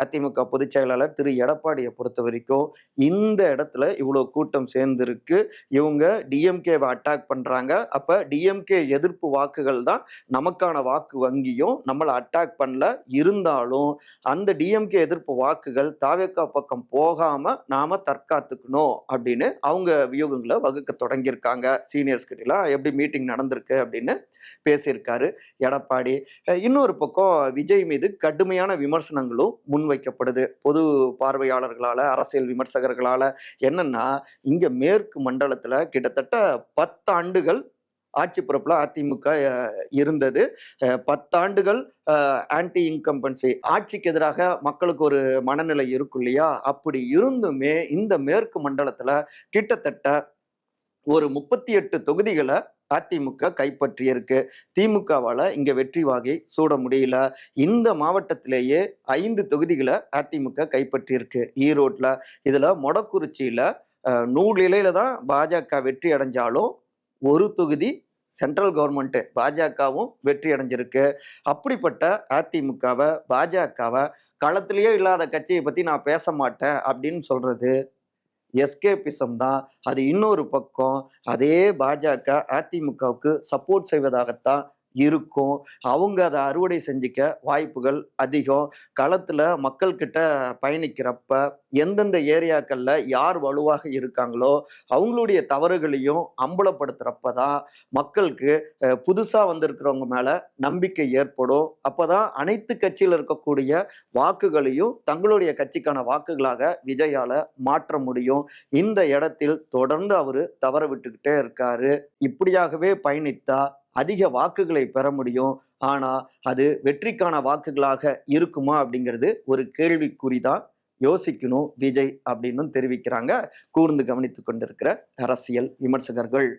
அதிமுக பொதுச் செயலாளர் திரு எடப்பாடியை பொறுத்த வரைக்கும் இந்த இடத்துல இவ்வளோ கூட்டம் சேர்ந்திருக்கு, இவங்க டிஎம்கேவை அட்டாக் பண்றாங்க, அப்ப டிஎம்கே எதிர்ப்பு வாக்குகள் தான் நமக்கான வாக்கு வங்கியும், நம்மளை அட்டாக் பண்ணல, இருந்தாலும் அந்த டிஎம்கே எதிர்ப்பு வாக்குகள் தாவேகா பக்கம் போகாம நாம தற்காத்துக்கணும் அப்படின்னு அவங்க வியூகங்களை வகுக்க தொடங்கியிருக்காங்க. சீனியர்ஸ் கிட்டலாம் எப்படி மீட்டிங் நடந்திருக்கு அப்படின்னு பேசியிருக்காரு எடப்பாடி. இன்னொரு பக்கம் விஜய் மீது கடுமையான விமர்சனங்களும் முன்வைக்கப்படுது பொது பார்வையாளர்களால, அரசியல் விமர்சகர்களால. என்னன்னா, இங்க மேற்கு மண்டலத்துல கிட்டத்தட்ட 10 ஆண்டுகள் ஆட்சி பொறுப்புல அதிமுக இருந்தது. 10 ஆண்டுகள் ஆன்டி இன்கம்பன்சி, ஆட்சிக்கு எதிராக மக்களுக்கு ஒரு மனநிலை இருக்கும் இல்லையா? அப்படி இருந்துமே இந்த மேற்கு மண்டலத்துல கிட்டத்தட்ட ஒரு 38 தொகுதிகளை அதிமுக கைப்பற்றியிருக்கு. திமுகவால இங்க வெற்றி வாகை சூட முடியல. இந்த மாவட்டத்திலேயே 5 தொகுதிகளை அதிமுக கைப்பற்றியிருக்கு ஈரோட்ல. இதுல மொடக்குறிச்சியில நூலிலையில தான் பாஜக வெற்றி அடைஞ்சாலும் ஒரு தொகுதி சென்ட்ரல் கவர்மெண்ட் பாஜகவும் வெற்றி அடைஞ்சிருக்கு. அப்படிப்பட்ட அதிமுகவை, பாஜகவை களத்திலேயே இல்லாத கட்சியை பத்தி நான் பேச மாட்டேன் அப்படின்னு சொல்றது எஸ்கேபிசம் தான். அது இன்னொரு பக்கம் அதே பாஜக அதிமுகவுக்கு சப்போர்ட் செய்வதாகத்தான் இருக்கும். அவங்க அதை அறுவடை செஞ்சுக்க வாய்ப்புகள் அதிகம். களத்துல மக்கள் கிட்ட பயணிக்கிறப்ப எந்தெந்த ஏரியாக்கள்ல யார் வலுவாக இருக்காங்களோ அவங்களுடைய தவறுகளையும் அம்பலப்படுத்துறப்பதான் மக்களுக்கு புதுசா வந்திருக்கிறவங்க மேல நம்பிக்கை ஏற்படும். அப்பதான் அனைத்து கட்சியில இருக்கக்கூடிய வாக்குகளையும் தங்களுடைய கட்சிக்கான வாக்குகளாக விஜயால மாற்ற முடியும். இந்த இடத்தில் தொடர்ந்து அவரு தவற விட்டுக்கிட்டே இருக்காரு. இப்படியாகவே பயணித்தா அதிக வாக்குகளை பெற முடியும். ஆனா அது வெற்றிக்கான வாக்குகளாக இருக்குமா அப்படிங்கிறது ஒரு கேள்விக்குறிதான். யோசிக்கணும் விஜய் அப்படின்னு தெரிவிக்கிறாங்க கூர்ந்து கவனித்துக் கொண்டிருக்கிற அரசியல் விமர்சகர்கள்.